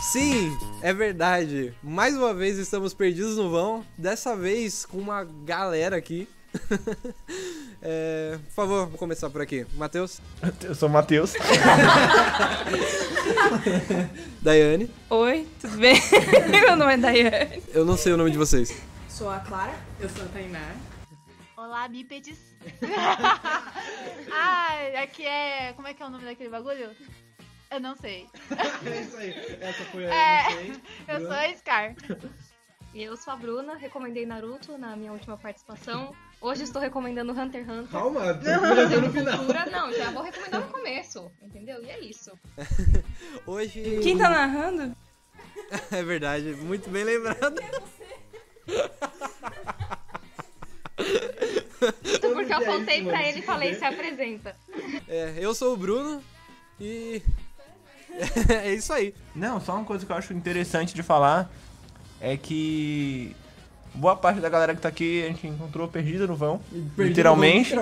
Sim, é verdade. Mais uma vez estamos perdidos no vão. Dessa vez com uma galera aqui. Por favor, vou começar por aqui. Matheus. Eu sou o Matheus. Daiane. Oi, tudo bem? Meu nome é Daiane. Eu não sei o nome de vocês. Sou a Clara. Eu sou a Tainá. Olá, bípedes. Aqui é... Como é que é o nome daquele bagulho? Eu não sei. É isso aí. Essa foi a eu não sei. Eu sou a Scar. E eu sou a Bruna, recomendei Naruto na minha última participação. Hoje estou recomendando Hunter x Hunter. Calma, tô no final. Não, já vou recomendar no começo, entendeu? E é isso. Hoje... Quem tá narrando? É verdade, muito bem lembrado. Isso porque eu apontei pra ele e falei, se apresenta. Eu sou o Bruno e... é isso aí. Não, só uma coisa que eu acho interessante de falar é que boa parte da galera que tá aqui a gente encontrou perdida no vão, literalmente.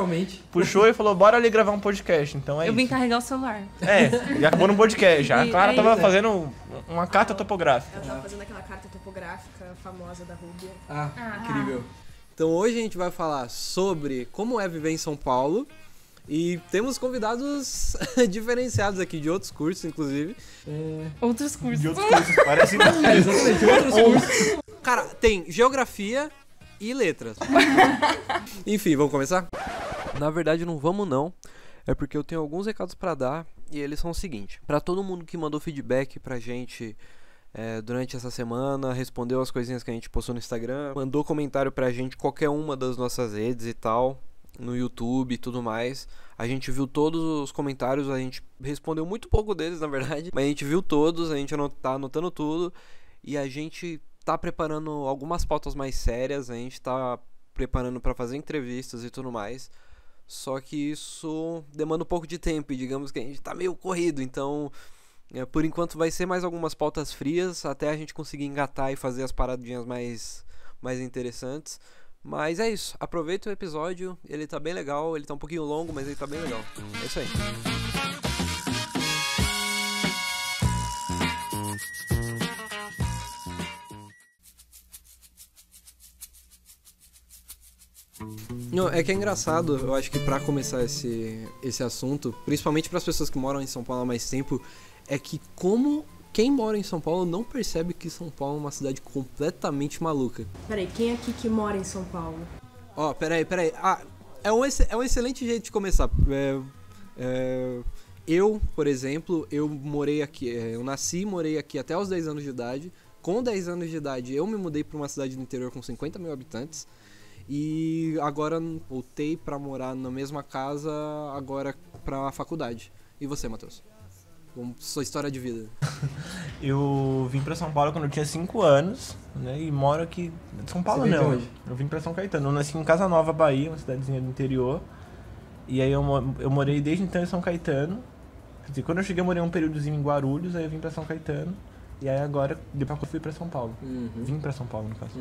Puxou e falou, bora ali gravar um podcast, então eu vim carregar o celular. E acabou no podcast já. A Clara tava isso. fazendo uma carta topográfica. Ela tava fazendo aquela carta topográfica famosa da Rúbia. Incrível. Então hoje a gente vai falar sobre como é viver em São Paulo. E temos convidados diferenciados aqui, de outros cursos, inclusive. Outros cursos. De outros cursos, parece Exatamente, outros cursos. Cara, tem geografia e letras. Enfim, vamos começar? Na verdade, não vamos não. É porque eu tenho alguns recados pra dar. E eles são o seguinte. Pra todo mundo que mandou feedback pra gente durante essa semana, respondeu as coisinhas que a gente postou no Instagram, mandou comentário pra gente, qualquer uma das nossas redes e tal, no YouTube e tudo mais. A gente viu todos os comentários, a gente respondeu muito pouco deles, na verdade, mas a gente viu todos, a gente tá anotando tudo e a gente tá preparando algumas pautas mais sérias, a gente tá preparando pra fazer entrevistas e tudo mais. Só que isso demanda um pouco de tempo e digamos que a gente tá meio corrido, então por enquanto vai ser mais algumas pautas frias até a gente conseguir engatar e fazer as paradinhas mais interessantes. Mas é isso, aproveita o episódio, ele tá bem legal, ele tá um pouquinho longo, mas ele tá bem legal. É isso aí. Não, é que é engraçado, eu acho que pra começar esse assunto, principalmente pras pessoas que moram em São Paulo há mais tempo, é que como quem mora em São Paulo não percebe que São Paulo é uma cidade completamente maluca. Peraí, quem aqui que mora em São Paulo? Peraí. É um excelente jeito de começar. Eu, por exemplo, eu morei aqui, eu nasci e morei aqui até os 10 anos de idade. Com 10 anos de idade, eu me mudei pra uma cidade do interior com 50 mil habitantes. E agora voltei pra morar na mesma casa, agora pra faculdade. E você, Matheus? Sua história de vida. Eu vim pra São Paulo quando eu tinha 5 anos, né? E moro aqui... São Paulo Você veio não. de onde? Eu vim pra São Caetano. Eu nasci em Casa Nova, Bahia, uma cidadezinha do interior. E aí eu morei desde então em São Caetano. Quer dizer, quando eu cheguei eu morei um períodozinho em Guarulhos, aí eu vim pra São Caetano. E aí agora, depois que eu fui pra São Paulo. Vim pra São Paulo, no caso.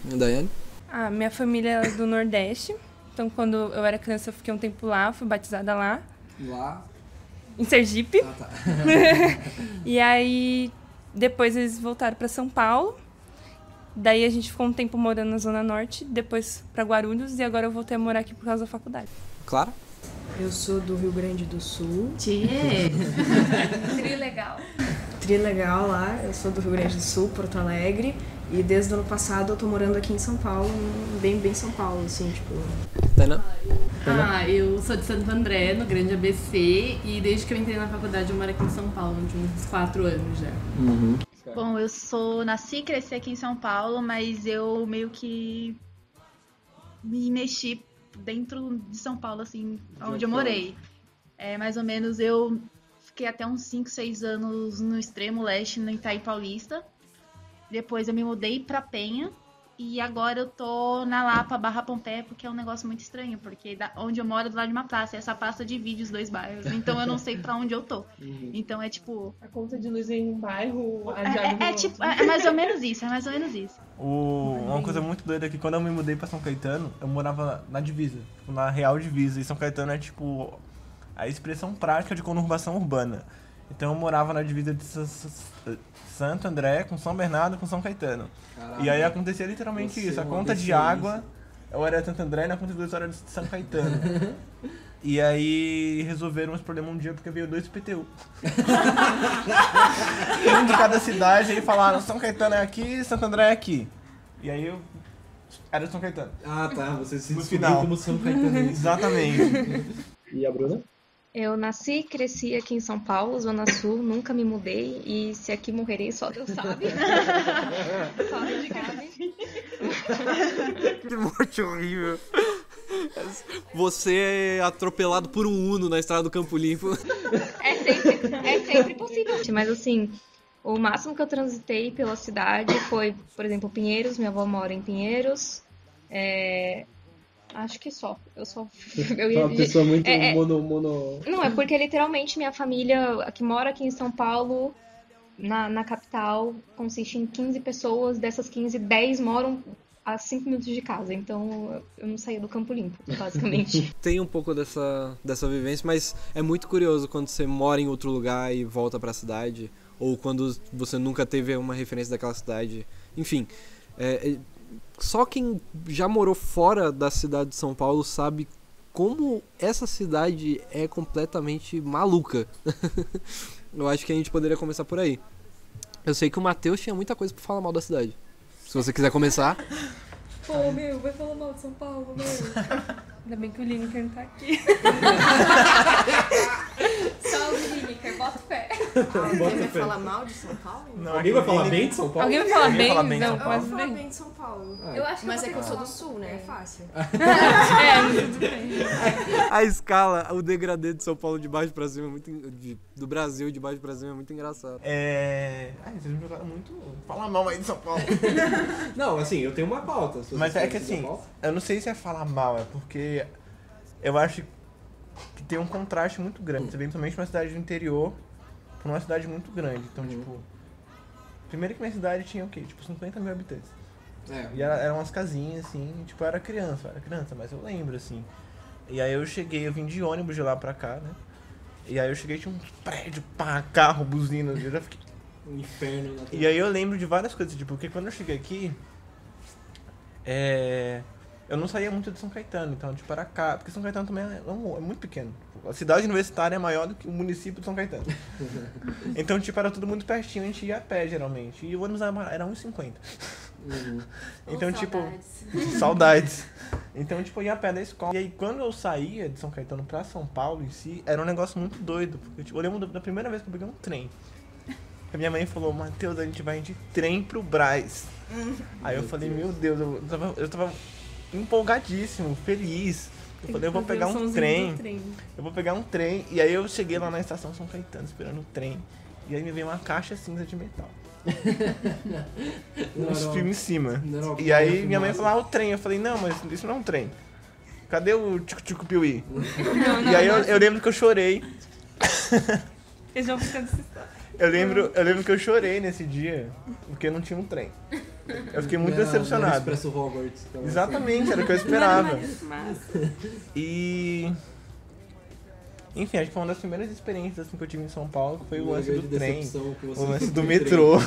Daiane? Minha família é do Nordeste. Então quando eu era criança eu fiquei um tempo lá, fui batizada lá. Lá? Em Sergipe. Tá. E aí, depois eles voltaram pra São Paulo. Daí a gente ficou um tempo morando na Zona Norte, depois pra Guarulhos, e agora eu voltei a morar aqui por causa da faculdade. Clara? Eu sou do Rio Grande do Sul. Trilegal. Trilegal lá, eu sou do Rio Grande do Sul, Porto Alegre. E desde o ano passado eu tô morando aqui em São Paulo, bem São Paulo, assim, tipo... Tainá? Eu sou de Santo André, no Grande ABC, e desde que eu entrei na faculdade eu moro aqui em São Paulo, de uns 4 anos já. Bom, eu nasci e cresci aqui em São Paulo, mas eu meio que me mexi dentro de São Paulo, assim, onde eu morei. Mais ou menos, eu fiquei até uns 5, 6 anos no extremo leste, no Itaí Paulista. Depois eu me mudei pra Penha, E agora eu tô na Lapa, Barra Pompeia, porque é um negócio muito estranho, porque onde eu moro é do lado de uma praça, e essa praça divide os dois bairros, então eu não sei pra onde eu tô. Então é tipo... A conta de luz em um bairro... É mais ou menos isso, Uma coisa muito doida é que quando eu me mudei pra São Caetano, eu morava na divisa, na real divisa, e São Caetano é tipo a expressão prática de conurbação urbana. Então eu morava na divisa de Santo André com São Bernardo com São Caetano. Caraca. E aí acontecia literalmente isso. A conta de água, eu era de Santo André e na conta de luz eu era de São Caetano. E aí resolveram esse problema um dia porque veio 2 IPTU. Um de cada cidade e falaram, São Caetano é aqui, Santo André é aqui. E aí eu era de São Caetano. Ah, tá. Você se no descobriu final. como São Caetano. Exatamente. E a Bruna? Eu nasci e cresci aqui em São Paulo, Zona Sul, nunca me mudei e se aqui morrerei só Deus sabe. Só Deus sabe. Que morte horrível. Você é atropelado por um Uno na estrada do Campo Limpo. É sempre possível. Mas assim, o máximo que eu transitei pela cidade foi, por exemplo, Pinheiros, minha avó mora em Pinheiros. Acho que só. Uma pessoa muito mono... Não, é porque literalmente minha família que mora aqui em São Paulo, na capital, consiste em 15 pessoas. Dessas 15, 10 moram a 5 minutos de casa. Então eu não saía do Campo Limpo, basicamente. Tem um pouco dessa vivência, mas é muito curioso quando você mora em outro lugar e volta pra cidade. Ou quando você nunca teve uma referência daquela cidade. Enfim, só quem já morou fora da cidade de São Paulo sabe como essa cidade é completamente maluca. Eu acho que a gente poderia começar por aí. Eu sei que o Matheus tinha muita coisa pra falar mal da cidade. Se você quiser começar. Pô, vai falar mal de São Paulo, Ainda bem que o Lineker não tá aqui. Salve, Lineker, bota fé. Alguém vai falar mal de São Paulo? Não, Alguém vai falar bem de São Paulo? Alguém vai falar Alguém bem? fala bem de Não, São Paulo? quase Eu vou falar bem. bem de São Paulo. Eu acho que Mas é que eu sou do Sul, né? É fácil. Tudo bem. A escala, o degradê de São Paulo de baixo pra cima é muito... do Brasil de baixo pra cima é muito engraçado. Vocês me jogaram muito... Falar mal aí de São Paulo. Não, assim, eu tenho uma pauta. Mas é que assim, eu não sei se é falar mal, é porque eu acho que tem um contraste muito grande. Você vem principalmente uma cidade do interior pra uma cidade muito grande. Então, tipo... Primeiro que minha cidade tinha o quê? Tipo, 50 mil habitantes. E eram umas casinhas, assim, tipo, eu era criança, mas eu lembro, assim. E aí eu vim de ônibus de lá pra cá, né? E aí eu cheguei, tinha um prédio, carro, buzina, eu já fiquei... Um inferno na E aí eu lembro de várias coisas, tipo, porque quando eu cheguei aqui, eu não saía muito de São Caetano, então, tipo, era cá, porque São Caetano também é muito pequeno. A cidade universitária é maior do que o município de São Caetano. Então, tipo, era tudo muito pertinho, a gente ia a pé, geralmente. E o ônibus era 1,50. Então, tipo... Saudades. Então, tipo, eu ia a pé da escola. E aí, quando eu saía de São Caetano pra São Paulo em si, era um negócio muito doido. Porque, tipo, eu lembro da primeira vez que eu peguei um trem. A minha mãe falou, Matheus, a gente vai de trem pro Brás. Aí eu falei, meu Deus, eu tava empolgadíssimo, feliz. Eu falei, eu vou pegar um trem. Eu vou pegar um trem. E aí eu cheguei lá na estação São Caetano, esperando o trem. E aí me veio uma caixa cinza de metal. Uns fios em cima. E aí minha mãe falou, o trem. Eu falei, não, mas isso não é um trem. Cadê o Tico-Tico-Piuí? E aí eu lembro que eu chorei. Eles vão ficando assustados. Eu lembro que eu chorei nesse dia, porque não tinha um trem. Eu fiquei muito decepcionado. Expresso Hogwarts. Exatamente, era o que eu esperava. E... Enfim, acho que foi uma das primeiras experiências assim, que eu tive em São Paulo, que foi o lance do trem, o lance do metrô.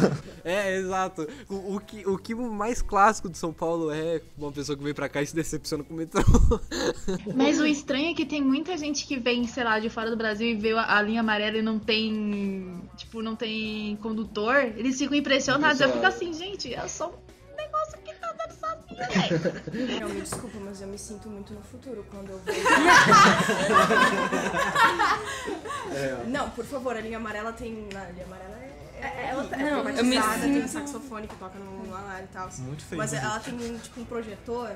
Exato. O que mais clássico de São Paulo é uma pessoa que vem pra cá e se decepciona com o metrô. Mas o estranho é que tem muita gente que vem, sei lá, de fora do Brasil e vê a linha amarela e não tem, tipo, não tem condutor. Eles ficam impressionados. Eu fico assim, gente, é só um negócio que tá dando sozinho, velho. Não, me desculpa, mas eu me sinto muito no futuro quando eu vejo. Não, por favor, a linha amarela tem... A linha amarela ela Não, é eu me privatizada, tem um sinto- saxofone que toca no alarme e tal. Muito feliz. Mas ela tem tipo um projetor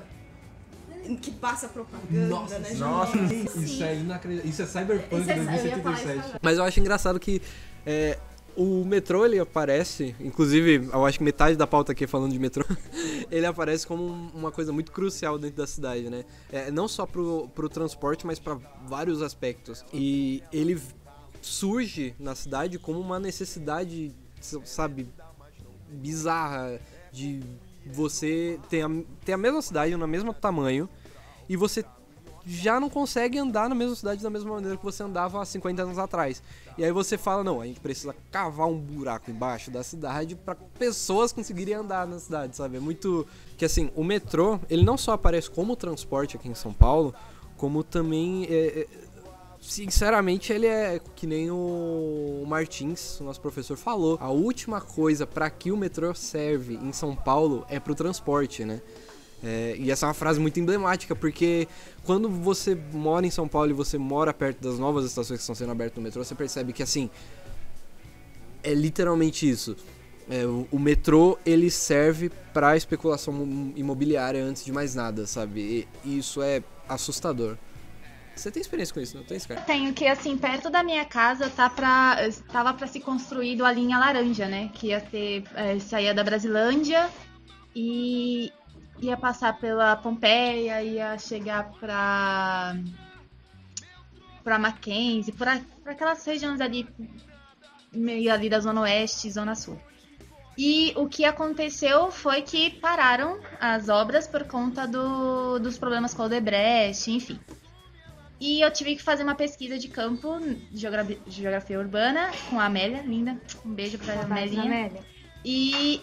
que passa propaganda, Nossa, né? nossa. Isso é inacreditável. Isso é Cyberpunk Eu ia falar 2077. isso. Mas eu acho engraçado que O metrô, ele aparece, inclusive, eu acho que metade da pauta aqui é falando de metrô, ele aparece como uma coisa muito crucial dentro da cidade, né? Não só pro transporte, mas para vários aspectos. E ele surge na cidade como uma necessidade, sabe, bizarra de você ter a mesma cidade, no mesmo tamanho, e você já não consegue andar na mesma cidade da mesma maneira que você andava há 50 anos atrás. E aí você fala, não, a gente precisa cavar um buraco embaixo da cidade para pessoas conseguirem andar na cidade, sabe? É muito... que assim, o metrô, ele não só aparece como transporte aqui em São Paulo, como também, sinceramente, ele é que nem o Martins, o nosso professor, falou. A última coisa para que o metrô serve em São Paulo é pro transporte, né? E essa é uma frase muito emblemática, porque quando você mora em São Paulo e você mora perto das novas estações que estão sendo abertas no metrô, você percebe que, assim, é literalmente isso. O metrô, ele serve para especulação imobiliária antes de mais nada, sabe? E isso é assustador. Você tem experiência com isso, não tem, Scar? Tenho, que assim, perto da minha casa tava pra se construir a linha laranja, né? Que ia ter, saía da Brasilândia e ia passar pela Pompeia, ia chegar pra Mackenzie, por aquelas regiões ali, meio ali da Zona Oeste e Zona Sul. E o que aconteceu foi que pararam as obras por conta dos problemas com o Odebrecht, enfim. E eu tive que fazer uma pesquisa de campo, geografia urbana, com a Amélia, linda. Um beijo pra Amélia. E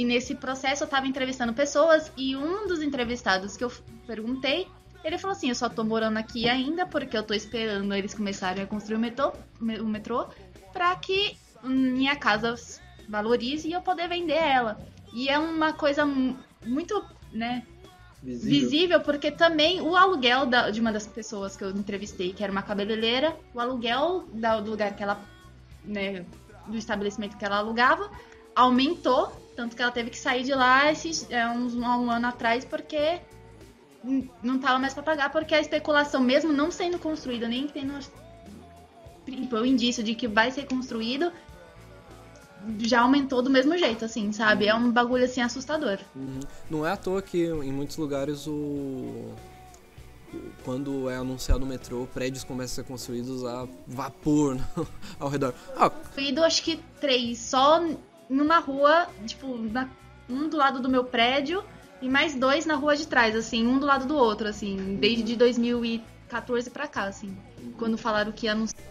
nesse processo eu tava entrevistando pessoas, e um dos entrevistados que eu perguntei, ele falou assim, eu só tô morando aqui ainda porque eu tô esperando eles começarem a construir o metrô pra que minha casa valorize e eu poder vender ela. E é uma coisa muito, né, visível, porque também o aluguel de uma das pessoas que eu entrevistei, que era uma cabeleireira, o aluguel do lugar que ela, né, do estabelecimento que ela alugava, aumentou, tanto que ela teve que sair de lá um ano atrás, porque não estava mais para pagar, porque a especulação, mesmo não sendo construída, nem tendo o indício de que vai ser construído, já aumentou do mesmo jeito, assim, sabe? É um bagulho, assim, assustador. Uhum. Não é à toa que em muitos lugares quando é anunciado o metrô, prédios começam a ser construídos a vapor ao redor. Construído, acho que 3, só numa rua, tipo, um do lado do meu prédio e mais 2 na rua de trás, assim, um do lado do outro, assim, desde 2014 pra cá, assim, quando falaram que ia anunciar.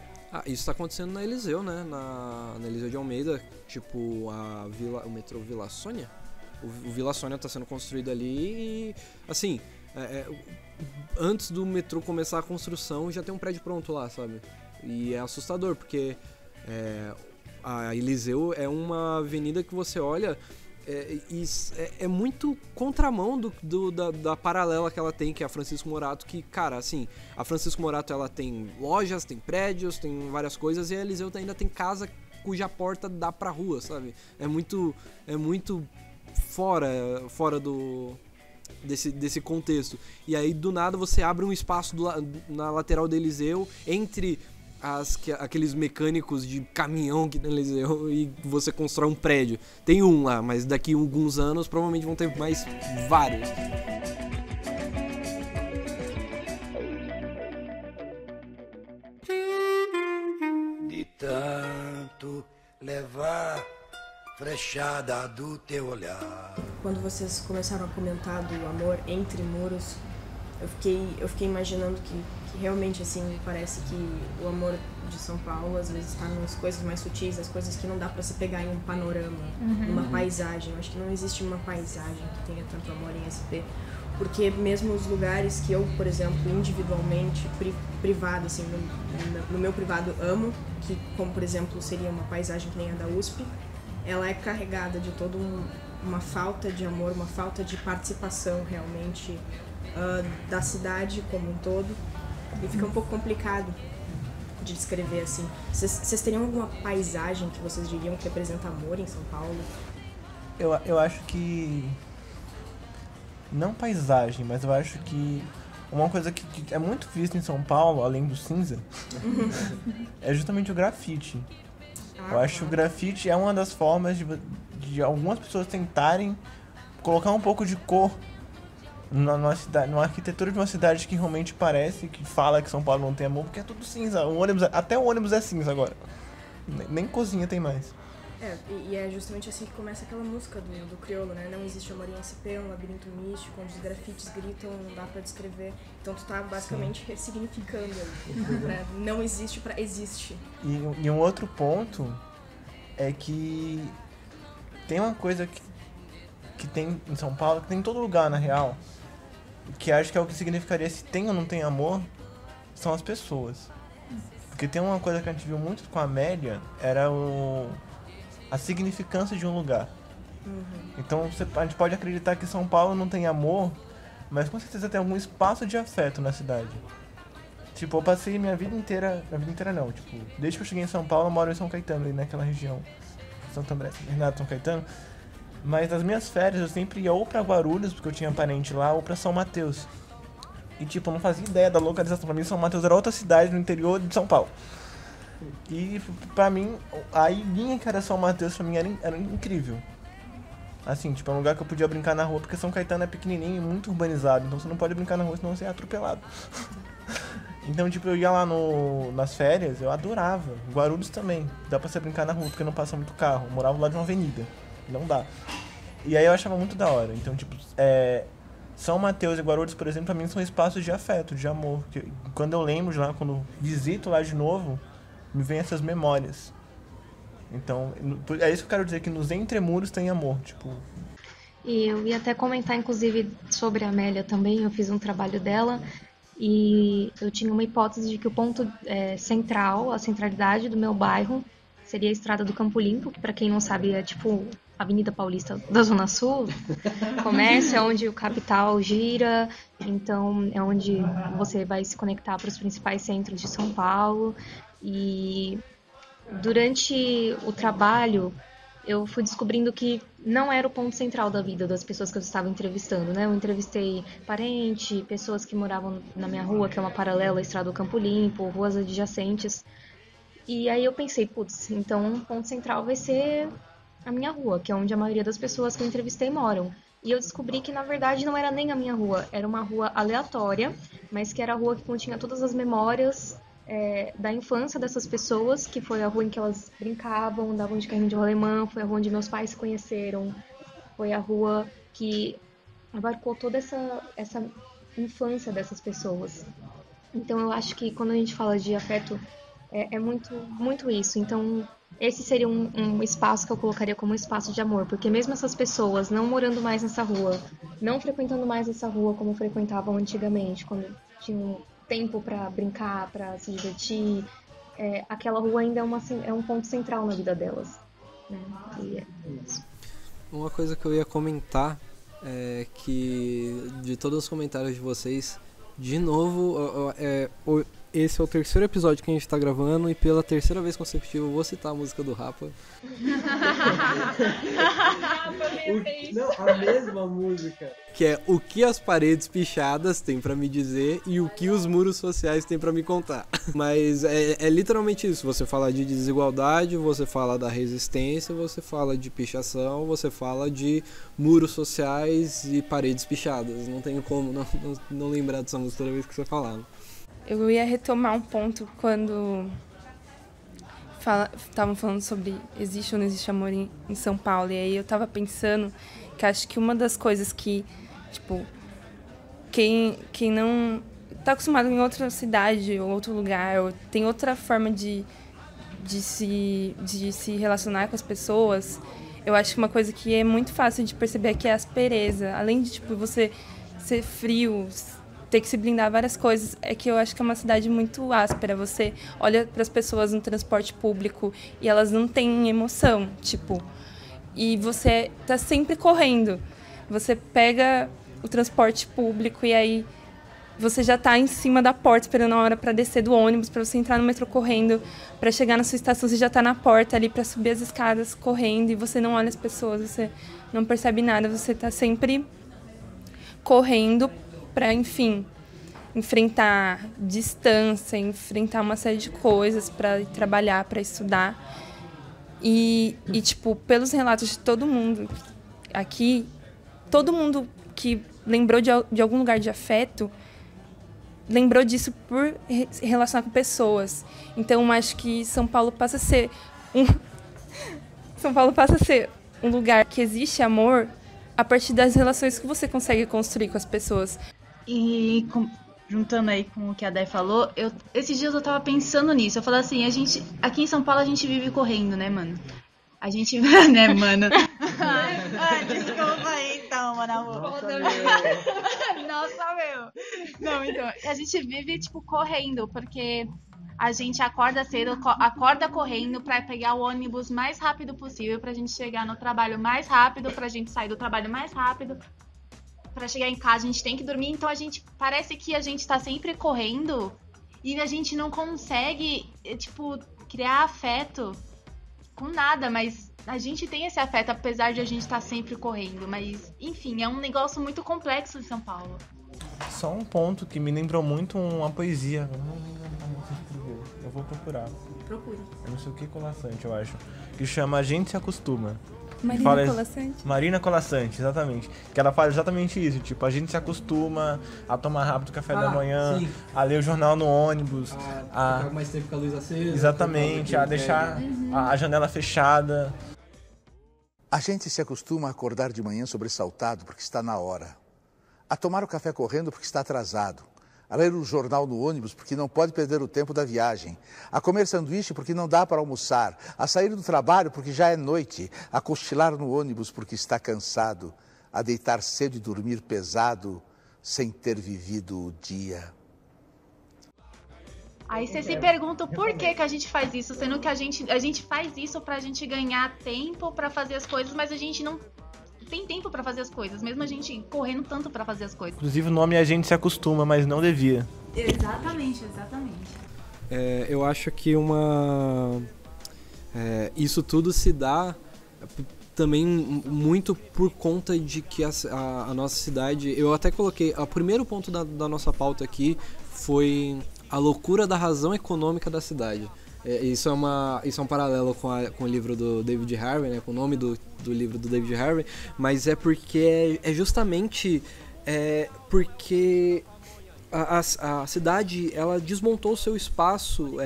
Isso tá acontecendo na Eliseu, né? Na Eliseu de Almeida, tipo, o metrô Vila Sônia. O Vila Sônia tá sendo construído ali e, assim, antes do metrô começar a construção, já tem um prédio pronto lá, sabe? E é assustador, porque a Eliseu é uma avenida que você olha... é muito contramão da paralela que ela tem, que é a Francisco Morato, que, cara, assim, a Francisco Morato, ela tem lojas, tem prédios, tem várias coisas, e a Eliseu ainda tem casa cuja porta dá pra rua, sabe? É muito fora desse contexto. E aí, do nada, você abre um espaço na lateral da Eliseu, entre aqueles mecânicos de caminhão que tem no Eliseu, e você constrói um prédio. Tem um lá, mas daqui a alguns anos provavelmente vão ter mais vários. De tanto levar frechada do teu olhar. Quando vocês começaram a comentar do amor entre muros, eu fiquei imaginando que realmente, assim, parece que o amor de São Paulo às vezes está nas coisas mais sutis, as coisas que não dá para se pegar em um panorama, numa paisagem. Eu acho que não existe uma paisagem que tenha tanto amor em SP, porque mesmo os lugares que eu, por exemplo, individualmente, privado, assim, no meu privado amo, que como, por exemplo, seria uma paisagem que nem a da USP, ela é carregada de toda uma falta de amor, uma falta de participação realmente da cidade como um todo, e fica um pouco complicado de descrever, assim. Vocês teriam alguma paisagem que vocês diriam que representa amor em São Paulo? Eu acho que... Não paisagem, mas eu acho que uma coisa que é muito vista em São Paulo, além do cinza, é justamente o grafite. Eu acho que o grafite é uma das formas de algumas pessoas tentarem colocar um pouco de cor numa cidade, numa arquitetura de uma cidade que realmente parece, que fala que São Paulo não tem amor, porque é tudo cinza. Até o ônibus é cinza agora. Nem cozinha tem mais. E é justamente assim que começa aquela música do Criolo, né? Não existe amor em SP, um labirinto místico, onde os grafites gritam, não dá pra descrever. Então tu tá basicamente ressignificando aí. Não existe pra existe. E um outro ponto é que tem uma coisa que tem em São Paulo, que tem em todo lugar, na real, que acho que é o que significaria se tem ou não tem amor, são as pessoas. Porque tem uma coisa que a gente viu muito com a Amélia, era a significância de um lugar. Então a gente pode acreditar que São Paulo não tem amor, mas com certeza tem algum espaço de afeto na cidade. Tipo, eu passei minha vida inteira não, tipo, desde que eu cheguei em São Paulo, eu moro em São Caetano, ali naquela região, Santo André, Bernardo, São Caetano. Mas nas minhas férias eu sempre ia ou pra Guarulhos, porque eu tinha parente lá, ou pra São Mateus. E tipo, eu não fazia ideia da localização. Pra mim, São Mateus era outra cidade no interior de São Paulo. E pra mim, a ilhinha que era São Mateus, pra mim, era incrível. Assim, tipo, é um lugar que eu podia brincar na rua, porque São Caetano é pequenininho e muito urbanizado. Então você não pode brincar na rua, senão você é atropelado. Então, tipo, eu ia lá nas férias, eu adorava. Guarulhos também. Dá pra você brincar na rua, porque não passa muito carro. Eu morava lá de uma avenida. Não dá. E aí eu achava muito da hora. Então, tipo, São Mateus e Guarulhos, por exemplo, pra mim são espaços de afeto, de amor. Quando eu lembro de lá, quando visito lá de novo, me vem essas memórias. Então, é isso que eu quero dizer, que nos entremuros tem amor, tipo... E eu ia até comentar, inclusive, sobre a Amélia também. Eu fiz um trabalho dela e eu tinha uma hipótese de que o ponto central, a centralidade do meu bairro, seria a Estrada do Campo Limpo, que, para quem não sabe, é tipo a Avenida Paulista da Zona Sul. Começa, é onde o capital gira, então é onde você vai se conectar para os principais centros de São Paulo. E durante o trabalho, eu fui descobrindo que não era o ponto central da vida das pessoas que eu estava entrevistando, né? Eu entrevistei parente, pessoas que moravam na minha rua, que é uma paralela à Estrada do Campo Limpo, ruas adjacentes. E aí eu pensei, putz, então o ponto central vai ser a minha rua, que é onde a maioria das pessoas que eu entrevistei moram. E eu descobri que, na verdade, não era nem a minha rua, era uma rua aleatória, mas que era a rua que continha todas as memórias da infância dessas pessoas, que foi a rua em que elas brincavam, andavam de carrinho de rolemã, foi a rua onde meus pais se conheceram, foi a rua que abarcou toda essa infância dessas pessoas. Então eu acho que quando a gente fala de afeto, é muito, muito isso. Então esse seria um espaço que eu colocaria como um espaço de amor, porque mesmo essas pessoas não morando mais nessa rua, não frequentando mais essa rua como frequentavam antigamente, quando tinham tempo para brincar, para se divertir, aquela rua ainda é um ponto central na vida delas, né? E é isso. Uma coisa que eu ia comentar é que, de todos os comentários de vocês, de novo, esse é o terceiro episódio que a gente tá gravando e pela terceira vez consecutiva eu vou citar a música do Rapa. Não, a mesma música. Que é o que as paredes pichadas têm pra me dizer e o que os muros sociais têm pra me contar. Mas é literalmente isso. Você fala de desigualdade, você fala da resistência, você fala de pichação, você fala de muros sociais e paredes pichadas. Não tenho como não lembrar dessa música toda vez que você falava. Eu ia retomar um ponto quando estavam falando sobre existe ou não existe amor em São Paulo. E aí eu tava pensando que acho que uma das coisas que, tipo, quem não tá acostumado em outra cidade ou outro lugar, ou tem outra forma de se relacionar com as pessoas, eu acho que uma coisa que é muito fácil de perceber é que é a aspereza. Além de, tipo, você ser frio, ter que se blindar várias coisas, é que eu acho que é uma cidade muito áspera. Você olha para as pessoas no transporte público e elas não têm emoção, tipo, e você tá sempre correndo. Você pega o transporte público e aí você já tá em cima da porta esperando a hora para descer do ônibus, para você entrar no metrô correndo, para chegar na sua estação, você já tá na porta ali para subir as escadas correndo e você não olha as pessoas, você não percebe nada, você tá sempre correndo para, enfim, enfrentar distância, enfrentar uma série de coisas, para trabalhar, para estudar. E, tipo, pelos relatos de todo mundo aqui, todo mundo que lembrou de algum lugar de afeto, lembrou disso por se relacionar com pessoas. Então, acho que São Paulo passa a ser um lugar que existe amor a partir das relações que você consegue construir com as pessoas. E juntando aí com o que a Day falou, esses dias eu tava pensando nisso. Eu falei assim, aqui em São Paulo a gente vive correndo, né, mano? A gente, né, mano? Desculpa aí, então, mano. Nossa, meu. Não, então, a gente vive, tipo, correndo, porque a gente acorda cedo, acorda correndo pra pegar o ônibus mais rápido possível, pra gente chegar no trabalho mais rápido, pra gente sair do trabalho mais rápido. Pra chegar em casa a gente tem que dormir, então parece que a gente tá sempre correndo e a gente não consegue, tipo, criar afeto com nada, mas a gente tem esse afeto apesar de a gente estar sempre correndo, mas enfim, é um negócio muito complexo em São Paulo. Só um ponto que me lembrou muito uma poesia, eu não lembro como você escreveu, eu vou procurar. Procure. Eu não sei o que Colaçante, eu acho, que chama A Gente Se Acostuma. Marina Colaçante? Marina Colaçante, exatamente. Que ela fala exatamente isso, tipo, a gente se acostuma a tomar rápido café da manhã, sim, a ler o jornal no ônibus, a ficar mais tempo com a luz acesa. Exatamente, a deixar a janela fechada. A gente se acostuma a acordar de manhã sobressaltado porque está na hora, a tomar o café correndo porque está atrasado, a ler o jornal no ônibus porque não pode perder o tempo da viagem, a comer sanduíche porque não dá para almoçar, a sair do trabalho porque já é noite, a cochilar no ônibus porque está cansado, a deitar cedo e dormir pesado sem ter vivido o dia. Aí você se pergunta por que a gente faz isso, sendo que a gente faz isso pra gente ganhar tempo pra fazer as coisas, mas a gente não tem tempo pra fazer as coisas, mesmo a gente correndo tanto pra fazer as coisas. Inclusive o nome A Gente Se Acostuma, mas não devia. Exatamente. Eu acho que isso tudo se dá também muito por conta de que a nossa cidade... Eu até coloquei... O primeiro ponto da nossa pauta aqui foi a loucura da razão econômica da cidade. Isso é um paralelo com o livro do David Harvey, né? Com o nome do livro do David Harvey, mas é porque é justamente porque a cidade ela desmontou o seu espaço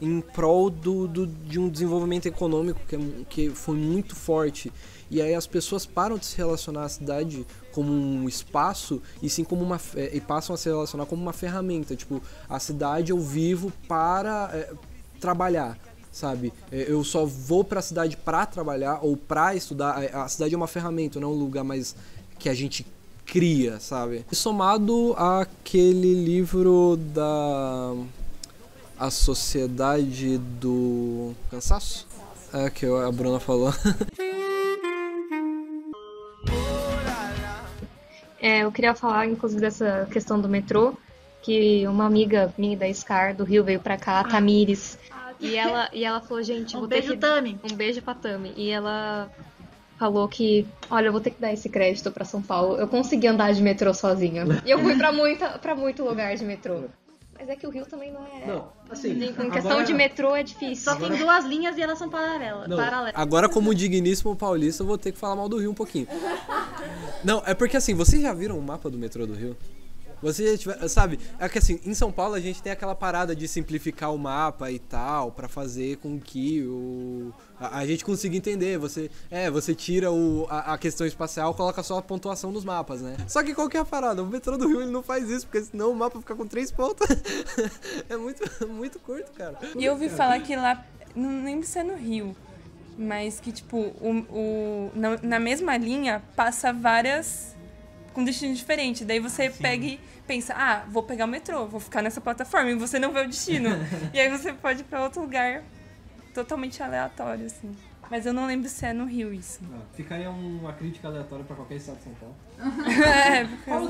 em prol de um desenvolvimento econômico que foi muito forte. E aí as pessoas param de se relacionar à cidade como um espaço e sim como e passam a se relacionar como uma ferramenta. Tipo, a cidade eu vivo para trabalhar, sabe? Eu só vou para a cidade para trabalhar ou para estudar. A cidade é uma ferramenta, não é um lugar mais que a gente cria, sabe? Somado àquele livro da A Sociedade do Cansaço, que a Bruna falou. Eu queria falar, inclusive, dessa questão do metrô, que uma amiga minha da SCAR, do Rio, veio pra cá, a Tamires, e ela falou, gente... Um beijo, Tami! Um beijo pra Tami. E ela falou que, olha, eu vou ter que dar esse crédito pra São Paulo, eu consegui andar de metrô sozinha. E eu fui pra muito lugar de metrô. Mas é que o Rio também não é... Não, assim... Em questão de metrô é difícil. Só tem 2 linhas e elas são paralelas. Agora, como digníssimo paulista, eu vou ter que falar mal do Rio um pouquinho. Não, é porque assim, vocês já viram o mapa do metrô do Rio? Você sabe, é que assim, em São Paulo a gente tem aquela parada de simplificar o mapa e tal, pra fazer com que a gente consiga entender. Você tira a questão espacial, coloca só a pontuação nos mapas, né? Só que qual que é a parada? O metrô do Rio ele não faz isso, porque senão o mapa fica com 3 pontos. É muito curto, cara. E eu ouvi falar que lá, não lembro se é no Rio, mas que tipo, na mesma linha passa várias com destino diferente. Daí você pega e pensa, vou pegar o metrô, vou ficar nessa plataforma, e você não vê o destino. E aí você pode ir pra outro lugar totalmente aleatório, assim. Mas eu não lembro se é no Rio isso. Ficaria uma crítica aleatória pra qualquer estado de São Paulo. Qual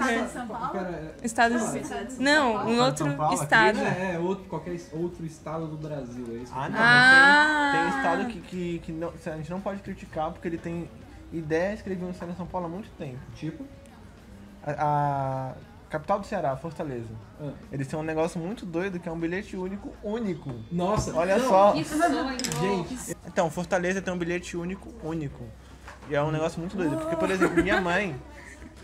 estado de São Paulo? Não, um outro estado. Qualquer outro estado do Brasil. É isso. Tem estado que não, a gente não pode criticar porque ele tem ideia de escrever um estado em São Paulo há muito tempo. Tipo? capital do Ceará, Fortaleza. Eles têm um negócio muito doido que é um bilhete único. Nossa, olha só. Que sonho. Gente, Então, Fortaleza tem um bilhete único. E é um negócio muito doido. Porque, por exemplo, minha mãe,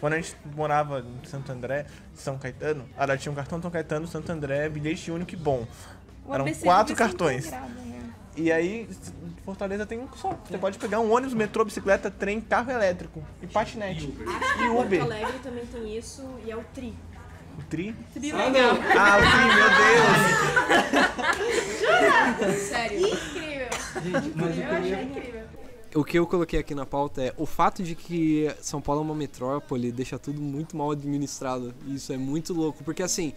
quando a gente morava em Santo André, São Caetano, ela tinha um cartão São Caetano, Santo André, bilhete único e bom. Eram 4 cartões. E aí, Fortaleza tem um só. Você pode pegar um ônibus, metrô, bicicleta, trem, carro elétrico e patinete. E Uber. Porto Alegre também tem isso e é o Tri. O Tri? Legal. Ah, o Tri, meu Deus! Sério. Incrível. Gente, mas Eu achei incrível. o que eu coloquei aqui na pauta é o fato de que São Paulo é uma metrópole deixa tudo muito mal administrado. E isso é muito louco, porque assim,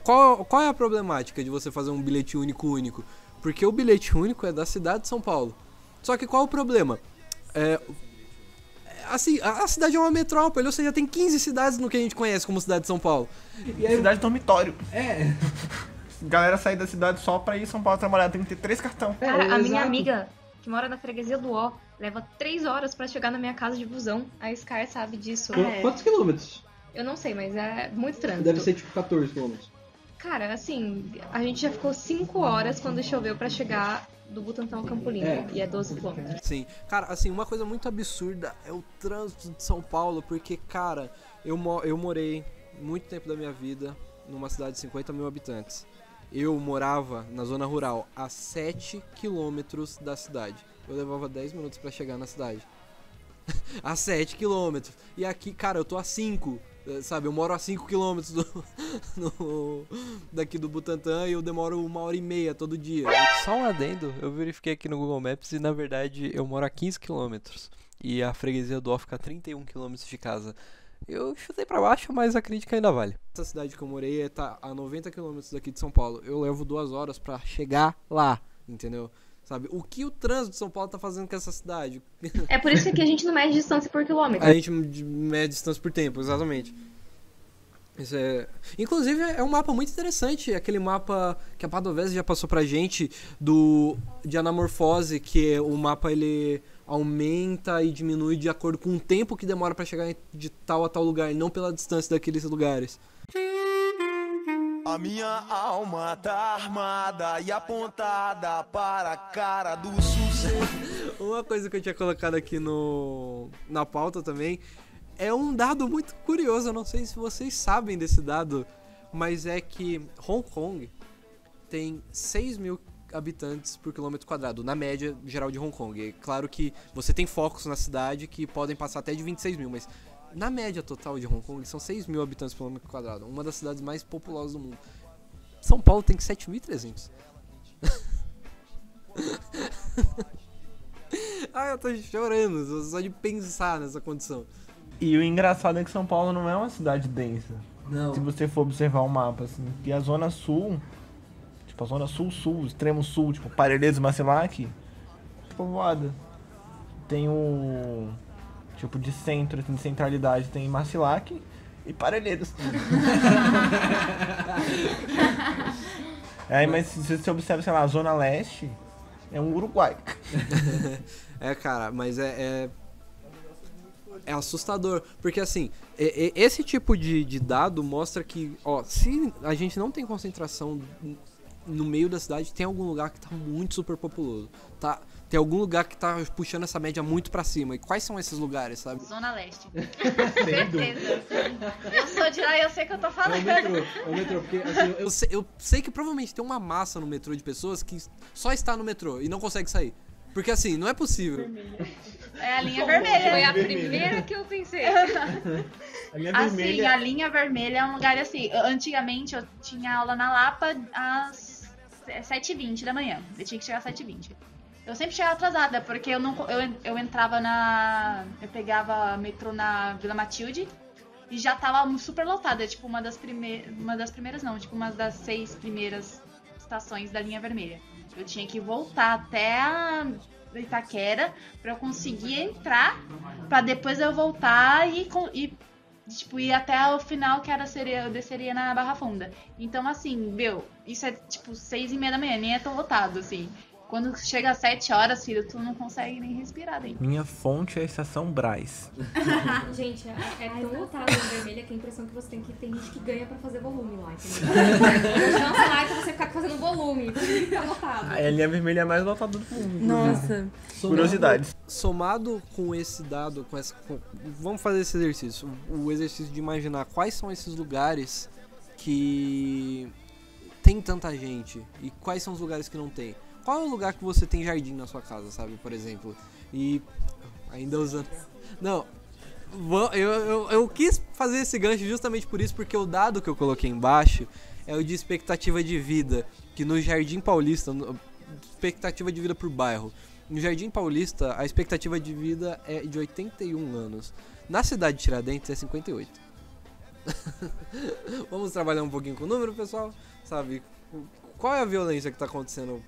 qual é a problemática de você fazer um bilhete único? Porque o bilhete único é da cidade de São Paulo. Só que qual é o problema? Assim, a cidade é uma metrópole, ou seja, tem 15 cidades no que a gente conhece como cidade de São Paulo. E aí, cidade dormitório. É. Galera sair da cidade só pra ir em São Paulo trabalhar, tem que ter 3 cartões. Cara, a minha amiga, que mora na freguesia do Ó, leva 3 horas pra chegar na minha casa de busão. A Scar sabe disso. Quantos quilômetros? Eu não sei, mas é muito trânsito. Deve ser tipo 14 quilômetros. Cara, assim, a gente já ficou 5 horas quando choveu pra chegar do Butantã ao Campo Limpo. E é 12 quilômetros. Sim. Cara, assim, uma coisa muito absurda é o trânsito de São Paulo, porque, cara, eu morei muito tempo da minha vida numa cidade de 50 mil habitantes. Eu morava na zona rural, a 7 quilômetros da cidade. Eu levava 10 minutos pra chegar na cidade. A 7 quilômetros. E aqui, cara, eu tô a 5. Sabe, eu moro a 5 quilômetros daqui do Butantã e eu demoro 1h30 todo dia. Só um adendo, eu verifiquei aqui no Google Maps e na verdade eu moro a 15 quilômetros. E a freguesia do Ó fica a 31 quilômetros de casa. Eu chutei pra baixo, mas a crítica ainda vale. Essa cidade que eu morei tá a 90 quilômetros daqui de São Paulo. Eu levo 2 horas pra chegar lá, entendeu? Sabe, o que o trânsito de São Paulo tá fazendo com essa cidade? É por isso que a gente não mede distância por quilômetro. A gente mede distância por tempo, exatamente. Isso é... Inclusive é um mapa muito interessante, aquele mapa que a Padovese já passou pra gente de anamorfose, que o mapa ele aumenta e diminui de acordo com o tempo que demora pra chegar de tal a tal lugar, não pela distância daqueles lugares. A minha alma tá armada e apontada para a cara do sucesso. Uma coisa que eu tinha colocado aqui na pauta também é um dado muito curioso. Eu não sei se vocês sabem desse dado, mas é que Hong Kong tem 6 mil habitantes por quilômetro quadrado, na média geral de Hong Kong. É claro que você tem focos na cidade que podem passar até de 26 mil, mas na média total de Hong Kong são 6 mil habitantes por quilômetro quadrado, uma das cidades mais populosas do mundo. São Paulo tem 7.300. Eu tô chorando só de pensar nessa condição. E o engraçado é que São Paulo não é uma cidade densa. Não. Se você for observar o mapa, assim. E a zona sul, tipo a zona sul, extremo sul, tipo Parelheiros e Macilac, povoada. Tem o... tipo de centro, de centralidade, tem Macilac e Parelheiros. Mas se você observa, sei lá, a zona leste, é um Uruguai. Cara, mas é assustador, porque assim, esse tipo de dado mostra que, se a gente não tem concentração no meio da cidade, tem algum lugar que tá muito superpopuloso, tá? Tem algum lugar que tá puxando essa média muito pra cima. E quais são esses lugares, sabe? Zona Leste. Certeza. Eu sou de lá e eu sei o que eu tô falando. É o metrô, porque assim, eu sei que provavelmente tem uma massa no metrô de pessoas que só está no metrô e não consegue sair. Porque assim, não é possível. É a linha vermelha. Foi a primeira que eu pensei. A linha vermelha... a linha vermelha é um lugar assim. Antigamente eu tinha aula na Lapa às 7h20 da manhã. Eu tinha que chegar às 7h20. Eu sempre chegava atrasada, porque eu entrava eu pegava metrô na Vila Matilde e já tava super lotada. Tipo, uma das primeiras não, tipo, uma das 6 primeiras estações da linha vermelha. Eu tinha que voltar até a Itaquera pra eu conseguir entrar, pra depois eu voltar e tipo, ir até o final, que eu desceria na Barra Funda. Então, assim, isso é tipo 6h30 da manhã, nem é tão lotado, assim. Quando chega às 7 horas, filho, tu não consegue nem respirar dentro. Minha fonte é a Estação Brás. Gente, é tão lotado a vermelha que a impressão que você tem que tem gente que ganha pra fazer volume lá, entendeu? A chance lá é que você ficar fazendo volume, fica lotado. A linha vermelha é a mais lotada do mundo. Nossa. Curiosidades. Somado com esse dado, vamos fazer esse exercício. O exercício de imaginar quais são esses lugares que tem tanta gente e quais são os lugares que não tem. Qual é o lugar que você tem jardim na sua casa, sabe, por exemplo? E ainda usando... Não, eu quis fazer esse gancho justamente por isso, porque o dado que eu coloquei embaixo é o de expectativa de vida, que no Jardim Paulista, expectativa de vida por bairro, no Jardim Paulista a expectativa de vida é de 81 anos. Na cidade de Tiradentes é 58. Vamos trabalhar um pouquinho com o número, pessoal, sabe? Qual é a violência que está acontecendo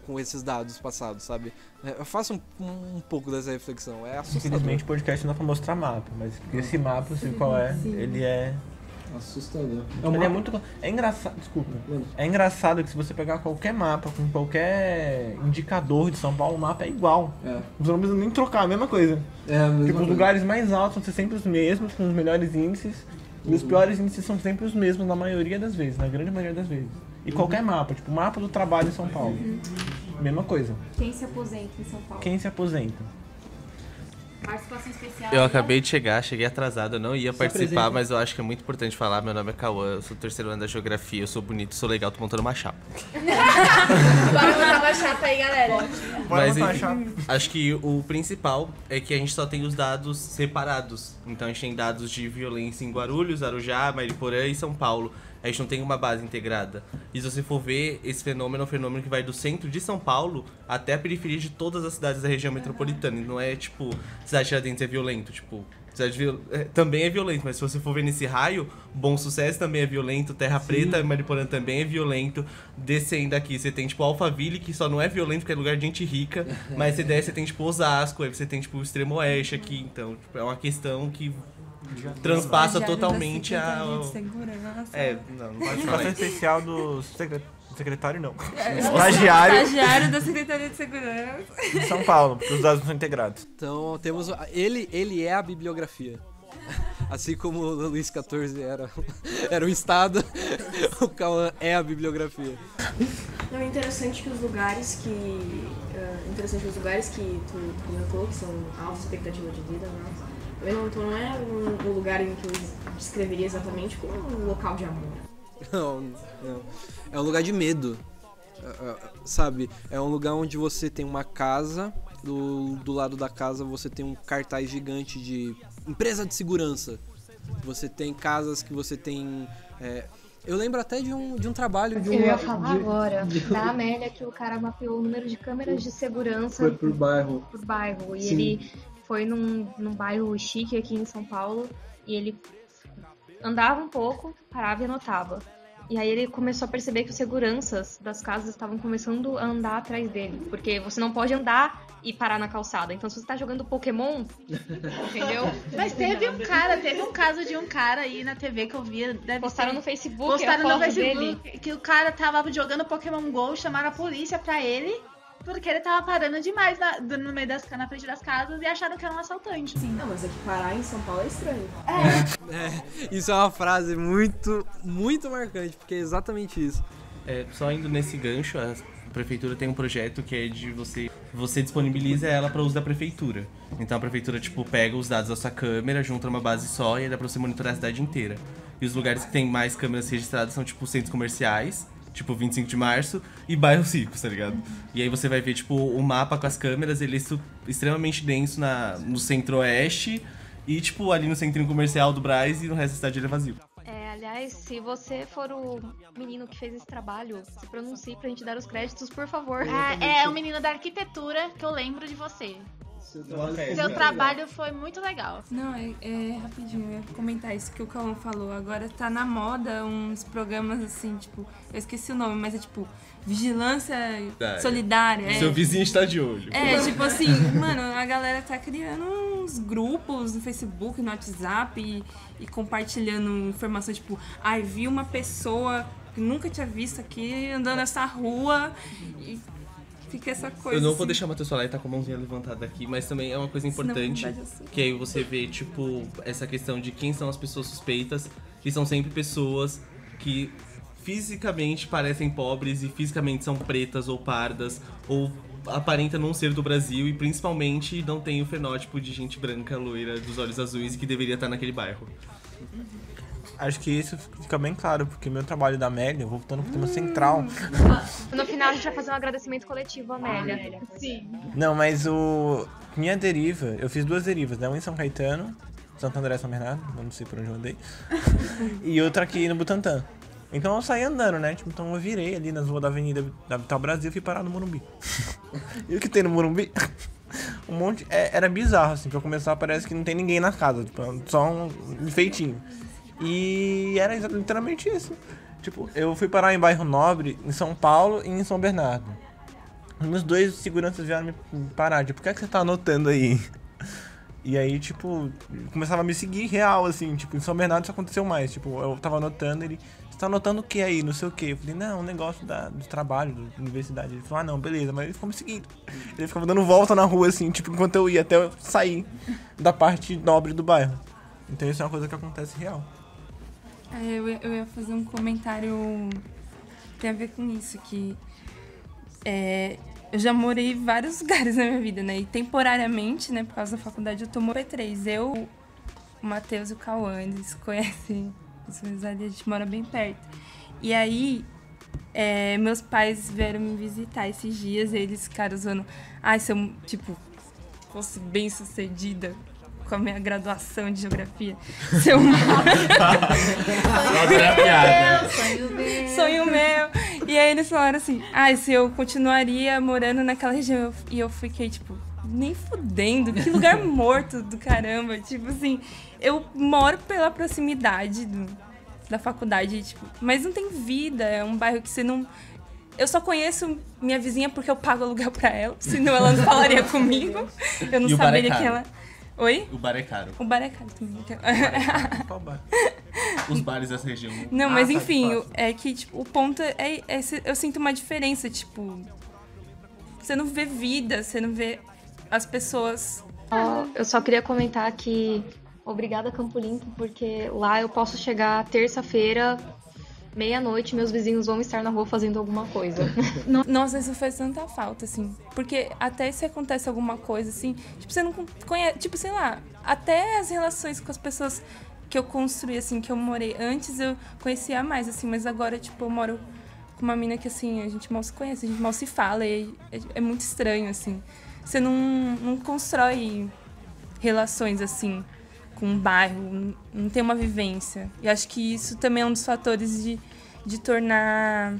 com esses dados passados, sabe? Eu faço um pouco dessa reflexão. É assustador. Infelizmente o podcast não é pra mostrar mapa, mas esse mapa, sei qual é, ele é assustador. Ele é muito... É engraçado, desculpa. É engraçado que se você pegar qualquer mapa, com qualquer indicador de São Paulo, o mapa é igual. Você não precisa nem trocar, a mesma coisa. Tipo, os lugares mais altos vão ser sempre os mesmos, com os melhores índices. E os piores índices são sempre os mesmos na maioria das vezes, na grande maioria das vezes. E qualquer mapa, tipo, mapa do trabalho em São Paulo. Mesma coisa. Quem se aposenta em São Paulo? Quem se aposenta? Participação especial. Eu acabei de cheguei atrasado, eu não ia participar, mas eu acho que é muito importante falar. Meu nome é Cauã, eu sou do 3º ano da Geografia, eu sou bonito, sou legal, tô montando uma chapa. Bora montar uma chapa aí, galera. Mas enfim, acho que o principal é que a gente só tem os dados separados. Então a gente tem dados de violência em Guarulhos, Arujá, Mariporã e São Paulo. A gente não tem uma base integrada. E se você for ver, esse fenômeno é um fenômeno que vai do centro de São Paulo até a periferia de todas as cidades da região metropolitana. E não é, tipo, cidade de Tiradentes é violento, tipo... também é violento, mas se você for ver nesse raio, Bom Sucesso também é violento, Terra Preta, Mariporã também é violento. Descendo aqui, você tem, tipo, Alphaville, que só não é violento porque é lugar de gente rica, mas você desce, você tem, tipo, Osasco, aí você tem, tipo, o Extremo Oeste aqui. Então, tipo, é uma questão que... transpassa totalmente a... Não pode falar. Especial do secretário, não. Estagiário da Secretaria de Segurança. De São Paulo, porque os dados não são integrados. Então, temos... Ele é a bibliografia. Assim como o Luís XIV era o Estado, o Cauã é a bibliografia. Não, é interessante que os lugares que... tu comentou, que são alta expectativa de vida, né? Então não é um lugar em que eu descreveria exatamente como um local de amor. Não. É um lugar de medo, sabe? É um lugar onde você tem uma casa, do lado da casa você tem um cartaz gigante de empresa de segurança. Você tem casas que você tem... eu lembro até de um trabalho... Eu ia falar agora, da Amélia, que o cara mapeou o número de câmeras de segurança... Por bairro. Por bairro. E Sim. ele foi num bairro chique aqui em São Paulo, e ele andava um pouco, parava e anotava. E aí ele começou a perceber que os seguranças das casas estavam começando a andar atrás dele. Porque você não pode andar e parar na calçada. Então se você tá jogando Pokémon, entendeu? Mas teve um caso de um cara aí na TV que eu via. Postaram no Facebook, Postaram a no foto Facebook dele. Que o cara tava jogando Pokémon GO, chamaram a polícia pra ele. Porque ele tava parando demais no meio na frente das casas e acharam que era um assaltante. Sim. Não, mas é que parar em São Paulo é estranho. Isso é uma frase muito, muito marcante, porque é exatamente isso. Só indo nesse gancho, a prefeitura tem um projeto que é de você disponibiliza ela para uso da prefeitura. Então a prefeitura, tipo, pega os dados da sua câmera, junta numa base só e aí dá pra você monitorar a cidade inteira. E os lugares que tem mais câmeras registradas são, tipo, centros comerciais, tipo 25 de março, e bairros ricos, tá ligado? E aí você vai ver, tipo, o mapa com as câmeras, ele é extremamente denso no centro-oeste e, tipo, ali no centrinho comercial do Brás, e no resto da cidade ele é vazio. Aliás, se você for o menino que fez esse trabalho, se pronuncie pra gente dar os créditos, por favor. É o menino da arquitetura que eu lembro de você. Seu trabalho foi muito legal. Não, rapidinho, eu ia comentar isso que o Cauã falou. Agora tá na moda uns programas assim, tipo, eu esqueci o nome, mas é tipo Vigilância Solidária. Seu vizinho está de olho. Tipo assim, mano, a galera tá criando uns grupos no Facebook, no WhatsApp e compartilhando informações, tipo, vi uma pessoa que nunca tinha visto aqui andando nessa rua e fica essa coisa. Eu não vou assim. deixar o Matheus falar, ele tá com a mãozinha levantada aqui, mas também é uma coisa importante, que aí você vê, tipo, essa questão de quem são as pessoas suspeitas, que são sempre pessoas que fisicamente parecem pobres e fisicamente são pretas ou pardas, ou aparentam não ser do Brasil e principalmente não tem o fenótipo de gente branca, loira, dos olhos azuis que deveria estar naquele bairro. Acho que isso fica bem claro, porque meu trabalho da Amélia, voltando pro tema central... No final a gente vai fazer um agradecimento coletivo à Amélia. Sim. Não, mas minha deriva, eu fiz 2 derivas, né? Uma em São Caetano, Santo André, São Bernardo, não sei por onde eu andei, e outra aqui no Butantã. Então eu saí andando, né? Tipo, então eu virei ali nas ruas da Avenida da Vital Brasil e fui parar no Morumbi. E o que tem no Morumbi? Um monte... era bizarro, assim, pra começar parece que não tem ninguém na casa, tipo, só um enfeitinho. E era literalmente isso. Tipo, eu fui parar em bairro Nobre, em São Paulo e em São Bernardo. Os meus 2 seguranças vieram me parar, tipo, o que é que você tá anotando aí? E aí, tipo, começava a me seguir real, assim, tipo, em São Bernardo isso aconteceu mais. Tipo, eu tava anotando, ele, você tá anotando o que aí, não sei o que? Eu falei, não, um negócio do trabalho, da universidade. Ele falou, não, beleza, mas ele ficou me seguindo. Ele ficava dando volta na rua, assim, tipo, enquanto eu ia até eu sair da parte nobre do bairro. Então isso é uma coisa que acontece real. Eu ia fazer um comentário que tem a ver com isso, que eu já morei em vários lugares na minha vida, né? E temporariamente, né, por causa da faculdade, eu tô no P3. Eu, o Matheus e o Cauã, eles conhecem, a gente mora bem perto. E aí, meus pais vieram me visitar esses dias, e eles ficaram zoando, se eu, tipo, fosse bem sucedida com a minha graduação de geografia. Sonho meu. E aí eles falaram assim, se eu continuaria morando naquela região. E eu fiquei, tipo, nem fudendo, que lugar morto do caramba. Tipo assim, eu moro pela proximidade da faculdade, tipo, mas não tem vida, é um bairro que você não... Eu só conheço minha vizinha porque eu pago aluguel pra ela, senão ela não falaria comigo. Eu não saberia que ela... Oi? O bar é caro. O bar é caro também. Qual bar? Os bares dessa região. Não, mas enfim, é que tipo, o ponto eu sinto uma diferença, tipo... Você não vê vida, você não vê as pessoas... Eu só queria comentar que obrigada Campo Limpo, porque lá eu posso chegar terça-feira, meia-noite, meus vizinhos vão estar na rua fazendo alguma coisa. Nossa, isso faz tanta falta, assim. Porque até se acontece alguma coisa, assim, tipo, você não conhece... Tipo, sei lá, até as relações com as pessoas que eu construí, assim, que eu morei antes, eu conhecia mais, assim, mas agora, tipo, eu moro com uma mina que, assim, a gente mal se conhece, a gente mal se fala, e é muito estranho, assim. Você não constrói relações, assim, com um bairro, não tem uma vivência. E acho que isso também é um dos fatores de tornar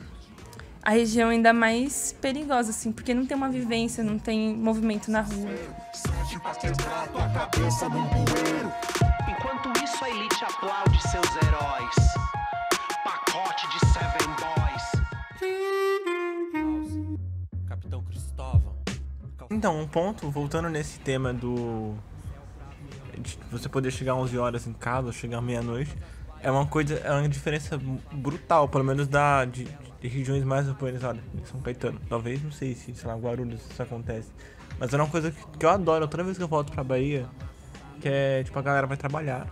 a região ainda mais perigosa, assim, porque não tem uma vivência, não tem movimento na rua. Enquanto isso, a elite aplaude seus heróis. Pacote de Seven Boys. Capitão Cristóvão. Então, um ponto, voltando nesse tema de você poder chegar 11 horas em casa ou chegar meia-noite, é uma diferença brutal, pelo menos de regiões mais urbanizadas, São Caetano. Talvez, não sei se, sei lá, Guarulhos isso acontece. Mas é uma coisa que eu adoro, toda vez que eu volto pra Bahia, que é, tipo, a galera vai trabalhar,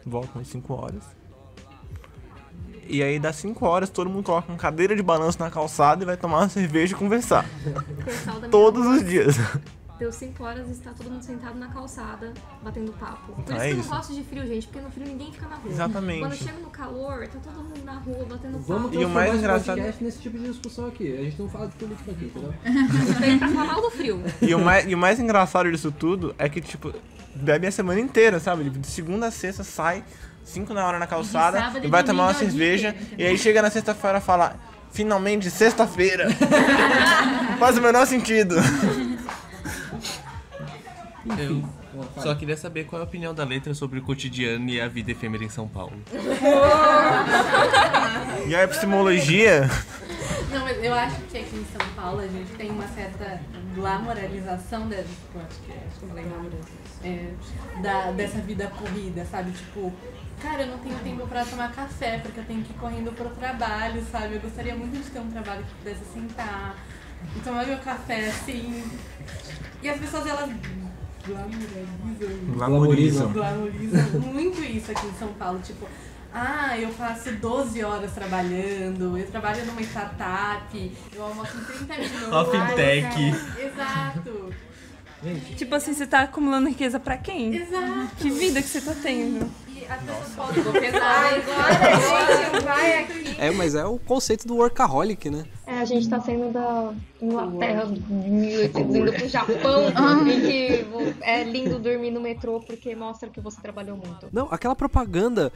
volta umas 5 horas. E aí, das 5 horas, todo mundo coloca uma cadeira de balanço na calçada e vai tomar uma cerveja e conversar. Todos os dias. Deu 5 horas e está todo mundo sentado na calçada, batendo papo. Por Então isso é que eu isso. não gosto de frio, gente, porque no frio ninguém fica na rua. Exatamente. Quando chega no calor, tá todo mundo na rua, batendo Vamos papo. E o mais engraçado nesse tipo de discussão aqui. A gente não fala de política aqui, entendeu? Vem pra falar mal do frio. E o mais engraçado disso tudo é que, tipo, bebe a semana inteira, sabe? De segunda a sexta sai 5 da hora na calçada sábado e e vai tomar uma domingo é o dia cerveja. inteiro, E aí chega na sexta-feira e fala, finalmente, sexta-feira. Faz o menor sentido. Eu só queria saber qual é a opinião da letra sobre o cotidiano e a vida efêmera em São Paulo. E a epistemologia... Não, mas eu acho que aqui em São Paulo a gente tem uma certa glamoralização dessa vida corrida, sabe? Tipo, cara, eu não tenho tempo pra tomar café porque eu tenho que ir correndo pro trabalho, sabe? Eu gostaria muito de ter um trabalho que pudesse sentar, e tomar meu café, assim. E as pessoas, elas glamorizam muito isso aqui em São Paulo. Tipo, eu passo 12 horas trabalhando, eu trabalho numa startup, eu almoço em 30 minutos. Uma fintech. Exato. Tipo assim, você tá acumulando riqueza pra quem? Exato. Que vida que você tá tendo? E as pessoas podem pesar. Agora a gente vai aqui. Mas é o conceito do workaholic, né? A gente tá saindo da Inglaterra de 1800, indo pro Japão, em que é lindo dormir no metrô porque mostra que você trabalhou muito. Não, aquela propaganda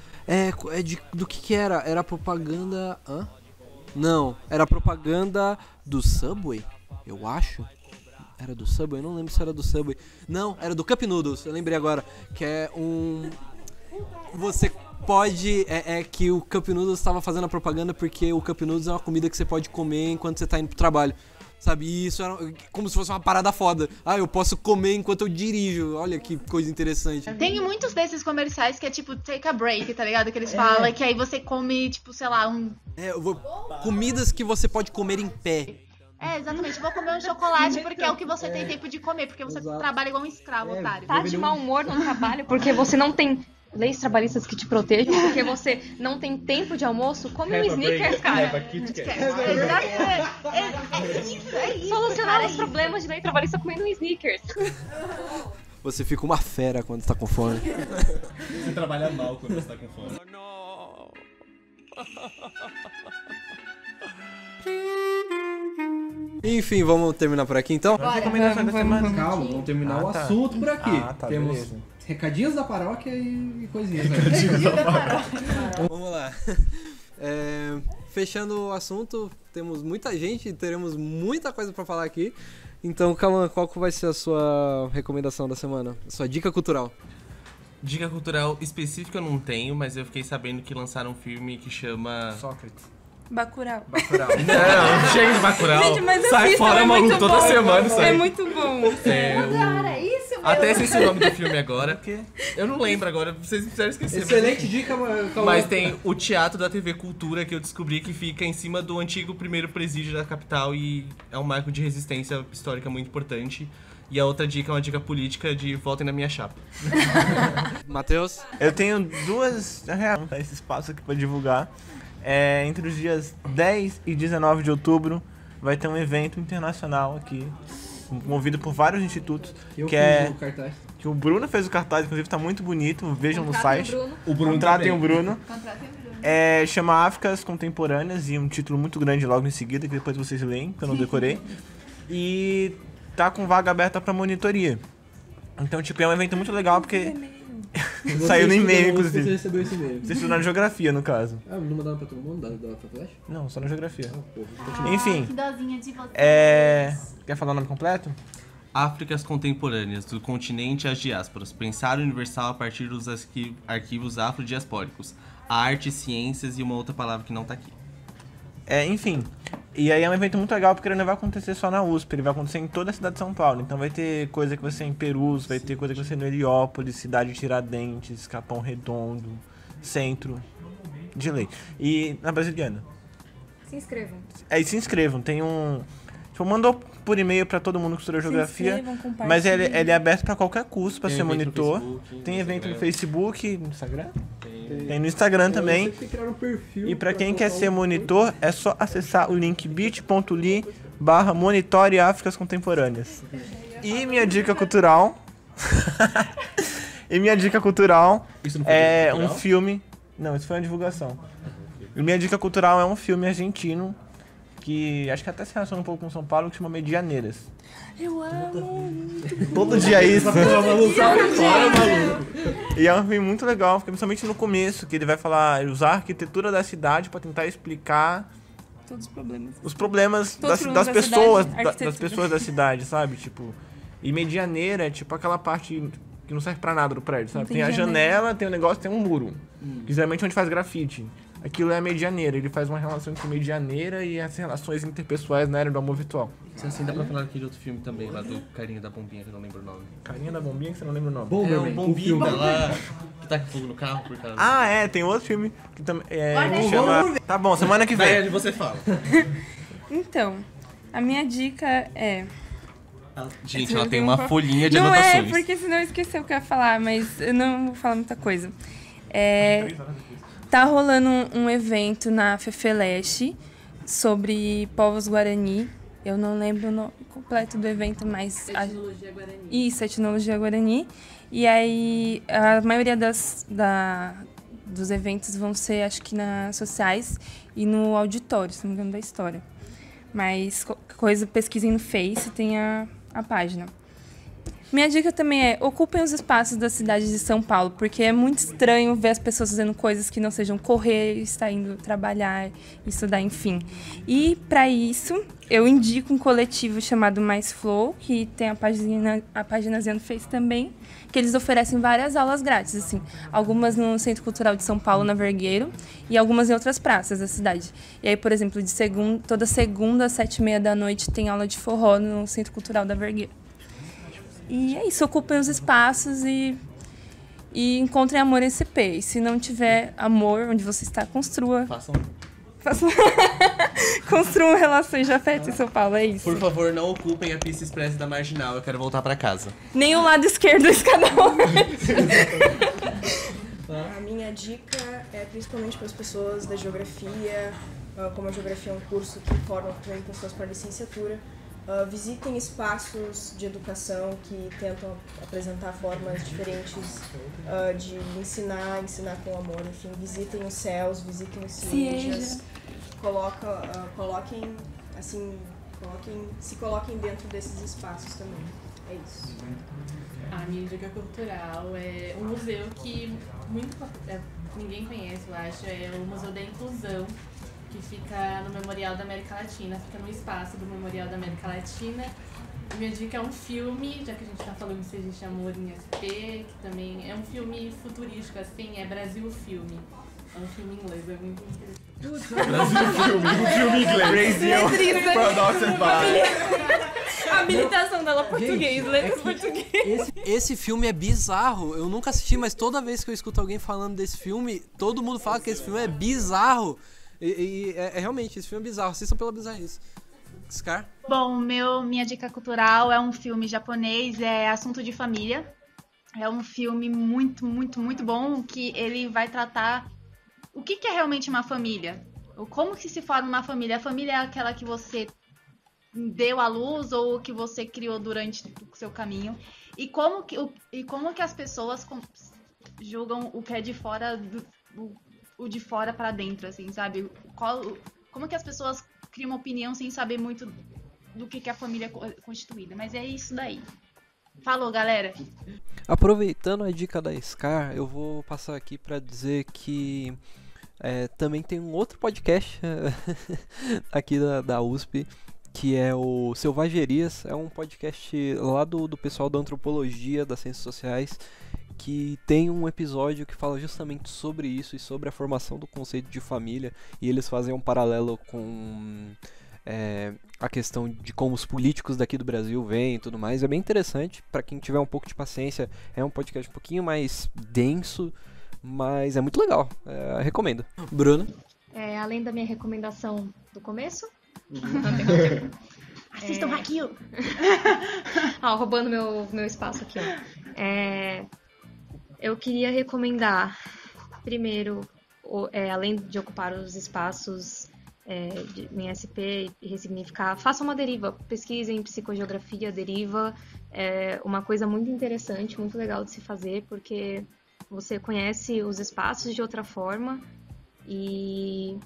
do que era? Era propaganda... Não, era propaganda do Subway, eu acho. Era do Subway? Eu não lembro se era do Subway. Não, era do Cup Noodles, eu lembrei agora. Que é você pode... que o Cup Noodles estava fazendo a propaganda porque o Cup Noodles é uma comida que você pode comer enquanto você tá indo pro trabalho. Sabe? E isso era como se fosse uma parada foda. Eu posso comer enquanto eu dirijo. Olha que coisa interessante. Tem muitos desses comerciais que é tipo take a break, tá ligado? Que eles falam que aí você come, tipo, sei lá, comidas que você pode comer em pé. Exatamente. Vou comer um chocolate porque é o que você tem tempo de comer, porque você trabalha igual um escravo, otário. Tá de mau humor no trabalho porque você não tem leis trabalhistas que te protejam, porque você não tem tempo de almoço, come um Snickers, cara. É isso. Solucionar os problemas de lei trabalhista comendo um Snickers. Você fica uma fera quando tá com fome. Você trabalha mal quando você tá com fome. Enfim, vamos terminar por aqui então? Recomendação da semana. Calma, vamos terminar o assunto por aqui. Temos beleza. recadinhos da paróquia e coisinhas. Vamos lá. Fechando o assunto, temos muita gente e teremos muita coisa pra falar aqui. Então, Cauã, qual que vai ser a sua recomendação da semana? A sua dica cultural? Dica cultural específica eu não tenho, mas eu fiquei sabendo que lançaram um filme que chama... Sócrates. Bacurau. Não, chega de Bacurau. Gente, mas sai fora, maluco, toda semana isso aí. É muito bom. Cara, isso mesmo. Até esqueci o nome do filme agora. Eu não lembro agora, vocês me fizeram esquecer. Excelente dica, Cauã. Mas tem o Teatro da TV Cultura, que eu descobri que fica em cima do antigo primeiro presídio da capital e é um marco de resistência histórica muito importante. E a outra dica é uma dica política de votem na minha chapa. Matheus? Eu tenho duas esse espaço aqui pra divulgar. Entre os dias 10 e 19 de outubro vai ter um evento internacional aqui, movido por vários institutos. Eu fiz o cartaz. Que o Bruno fez o cartaz, inclusive tá muito bonito, vejam no site. O Bruno Contratem o Bruno. Chama Áfricas Contemporâneas e um título muito grande logo em seguida, que depois vocês leem, que eu não decorei. E tá com vaga aberta pra monitoria. Então, tipo, é um evento muito legal porque... Saiu no e-mail, inclusive. Você recebeu esse e-mail. Você estudou na geografia, no caso. Não mandaram pra todo mundo? Dava pra flash? Não, só na geografia. Porra, enfim. Que dozinha de você. Quer falar o nome completo? Áfricas Contemporâneas, do continente às diásporas. Pensar o universal a partir dos arquivos afrodiaspóricos. A arte, ciências e uma outra palavra que não tá aqui. Enfim. E aí é um evento muito legal porque ele não vai acontecer só na USP, ele vai acontecer em toda a cidade de São Paulo. Então vai ter coisa que vai ser em Perus, vai ter coisa que vai ser no Heliópolis, Cidade de Tiradentes, Capão Redondo, Centro, de lei. E na Brasiliana. Se inscrevam. Se inscrevam. Tem um... Tipo, mandou por e-mail pra todo mundo que estudou geografia, mas ele é aberto pra qualquer curso, pra ser monitor. Tem evento no Facebook, no Instagram? Tem no Instagram também. E pra quem quer ser monitor, é só acessar o link bit.ly/monitore Áfricas Contemporâneas. E minha dica cultural... é um filme... Não, isso foi uma divulgação. E minha dica cultural é um filme argentino que acho que até se relaciona um pouco com São Paulo, que chama Medianeiras. Eu amo. Todo dia é isso. E é um filme muito legal, porque principalmente no começo, que ele vai falar, usar a arquitetura da cidade para tentar explicar todos os problemas das pessoas da cidade, sabe? Tipo, e Medianeira é tipo aquela parte que não serve pra nada do prédio, sabe? Tem a janela, tem o negócio, tem um muro. Que geralmente é onde faz grafite. Aquilo é a medianeira, ele faz uma relação entre medianeira e as relações interpessoais na área do amor virtual. Assim, dá pra falar aquele outro filme também, lá do Carinha da Bombinha, que eu não lembro o nome. Carinha da Bombinha, que você não lembra o nome? O Bombinha lá, que tá com fogo no carro por causa... tem outro filme que também que chama... Tá bom, semana que vem. Aí você fala. Então, A minha dica é... Gente, ela tem uma folhinha de não anotações. Não é, porque senão eu esqueci o que eu ia falar, mas eu não vou falar muita coisa. Tá rolando um evento na FEFELESH sobre povos Guarani. Eu não lembro o nome completo do evento, mas... Etnologia Guarani. Isso, Etnologia Guarani. E aí, a maioria dos eventos vão ser, acho que nas sociais e no auditório, se não me engano, da história. Mas qualquer coisa, pesquisem no Face, tem a página. Minha dica também é, ocupem os espaços da cidade de São Paulo, porque é muito estranho ver as pessoas fazendo coisas que não sejam correr, estar indo trabalhar, estudar, enfim. E, para isso, eu indico um coletivo chamado Mais Flow, que tem a paginazinha no Face também, que eles oferecem várias aulas grátis, assim, algumas no Centro Cultural de São Paulo, na Vergueiro, e algumas em outras praças da cidade. E aí, por exemplo, toda segunda às 7h30 tem aula de forró no Centro Cultural da Vergueiro. E é isso, ocupem os espaços e encontrem amor SP. E se não tiver amor onde você está, construa. Construam relações de afeto em São Paulo, é isso. Por favor, não ocupem a pista express da Marginal, eu quero voltar pra casa. Nem o lado esquerdo da escadão. A minha dica é principalmente para as pessoas da geografia, como a geografia é um curso que forma também pessoas para licenciatura. Visitem espaços de educação que tentam apresentar formas diferentes de ensinar com amor. Enfim, visitem os céus, visitem os ciejas, se coloquem dentro desses espaços também. É isso. A minha dica cultural é um museu que ninguém conhece, eu acho, é o Museu da Inclusão, que fica no Memorial da América Latina, fica no espaço do Memorial da América Latina. A minha dica é um filme, já que a gente tá falando Se Existe Amor em SP, que também é um filme futurístico, assim, é Brasil Filme. É um filme inglês, é muito interessante. Brasil Filme, um filme inglês. Brasil, production by... A habilitação dela português, letras português. Esse filme é bizarro. Eu nunca assisti, mas toda vez que eu escuto alguém falando desse filme, todo mundo fala que esse filme é bizarro. E realmente, esse filme é bizarro. Assistam pela bizarrice. Scar? Bom, minha dica cultural é um filme japonês, é Assunto de Família. É um filme muito, muito, muito bom, que ele vai tratar o que é realmente uma família. Como que se forma uma família. A família é aquela que você deu à luz ou que você criou durante o seu caminho. E como que as pessoas julgam o que é de fora o de fora para dentro, assim, sabe? Como que as pessoas criam uma opinião sem saber muito do que a família é constituída. Mas é isso daí. Falou, galera! Aproveitando a dica da Scar, eu vou passar aqui para dizer que também tem um outro podcast aqui da USP, que é o Selvagerias. É um podcast lá do pessoal da antropologia, das ciências sociais, que tem um episódio que fala justamente sobre isso e sobre a formação do conceito de família, e eles fazem um paralelo com a questão de como os políticos daqui do Brasil veem e tudo mais. É bem interessante, para quem tiver um pouco de paciência. É um podcast um pouquinho mais denso, mas é muito legal, recomendo. Bruno? Além da minha recomendação do começo, assistam Haikyuu. Roubando meu espaço aqui, eu queria recomendar, primeiro, além de ocupar os espaços em SP e ressignificar, façam uma deriva, pesquisem psicogeografia, deriva, é uma coisa muito interessante, muito legal de se fazer, porque você conhece os espaços de outra forma. E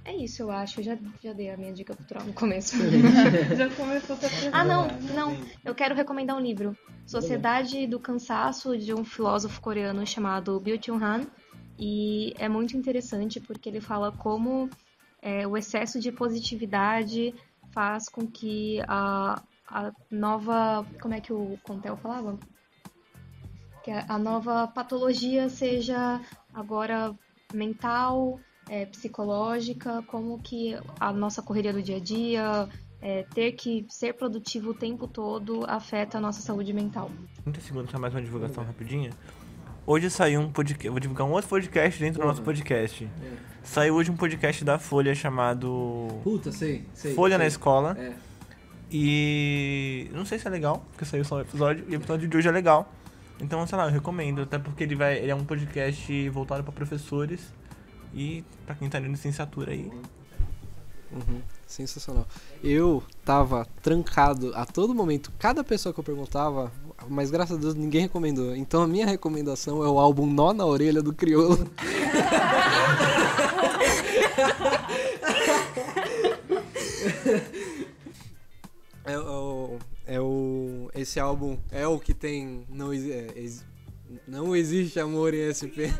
é isso, eu acho. Eu já dei a minha dica cultural no começo. Já começou a apresentar. Não. Eu quero recomendar um livro. Sociedade do Cansaço, de um filósofo coreano chamado Byung-Chul Han. E é muito interessante porque ele fala como o excesso de positividade faz com que a nova... Como é que o Contel falava? Que a nova patologia seja agora mental, psicológica, como que a nossa correria do dia a dia, ter que ser produtivo o tempo todo afeta a nossa saúde mental. 30 segundos, só mais uma divulgação rapidinha. Hoje saiu um podcast, eu vou divulgar um outro podcast dentro do nosso podcast. Saiu hoje um podcast da Folha chamado... Puta, sei. Folha na Escola. É. E não sei se é legal, porque saiu só o episódio, e o episódio de hoje é legal. Então, sei lá, eu recomendo, até porque ele é um podcast voltado pra professores e pra quem tá em licenciatura aí. Sensacional. Eu tava trancado a todo momento, cada pessoa que eu perguntava, mas graças a Deus ninguém recomendou. Então a minha recomendação é o álbum Nó na Orelha do Criolo. Esse álbum é o que tem não existe amor em SP.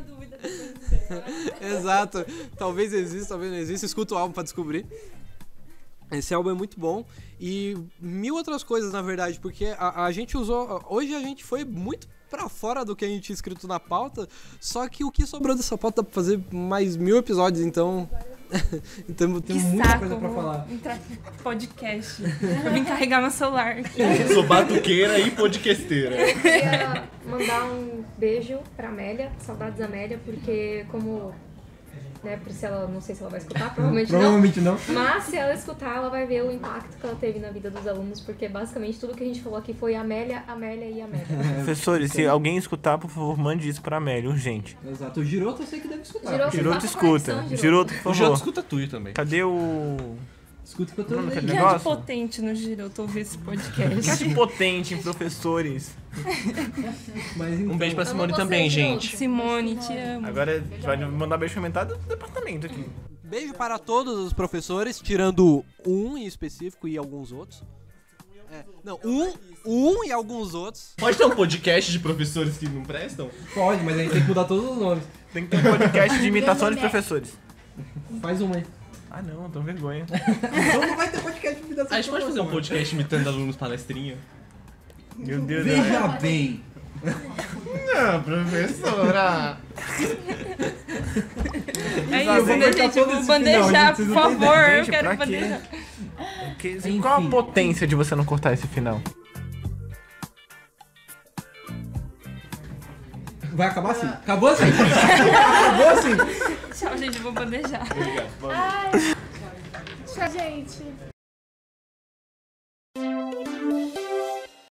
Exato. Talvez exista, talvez não exista. Escuta o álbum pra descobrir. Esse álbum é muito bom. E mil outras coisas, na verdade, porque a gente usou... Hoje a gente foi muito pra fora do que a gente tinha escrito na pauta, só que o que sobrou dessa pauta dá pra fazer mais 1000 episódios, então... então tem muita coisa pra falar. Entrar no podcast. Eu vim carregar meu celular aqui. Sou batuqueira e podcasteira. Eu queria mandar um beijo pra Amélia, saudades da Amélia, porque como... Né, Priscila, não sei se ela vai escutar, provavelmente não. Mas se ela escutar, ela vai ver o impacto que ela teve na vida dos alunos, porque basicamente tudo que a gente falou aqui foi Amélia, Amélia e Amélia. Professores, se alguém escutar, por favor, mande isso pra Amélia, urgente. Exato, o Giroto eu sei que deve escutar. Giroto escuta. Giroto, por favor. O Giroto escuta tudo também. Cadê o... Escuta que eu tô Nome daquele Que é de negócio? potente no Giroto ouvir esse podcast. Que é de potente em professores. Mas, então, Um beijo pra Simone também, gente. Simone, te amo. Agora vai mandar beijo pra metade do departamento aqui. Beijo para todos os professores, tirando um em específico e alguns outros. Não, um e alguns outros. Pode ter um podcast de professores que não prestam? Pode, mas a gente tem que mudar todos os nomes. Tem que ter um podcast de imitação de professores. Faz uma aí. Ah não, tô com vergonha. Então não vai ter podcast de imitação. A gente pode fazer um podcast imitando alunos palestrinha? Meu Deus. Veja bem. Não, professora. É isso, né, gente? Eu vou bandejar, por favor. Eu Gente, quero pra quê? bandejar. Qual a potência de você não cortar esse final? Vai acabar assim. Acabou assim. Acabou assim. Tchau, gente. Eu vou bandejar. Obrigado. Tchau, gente.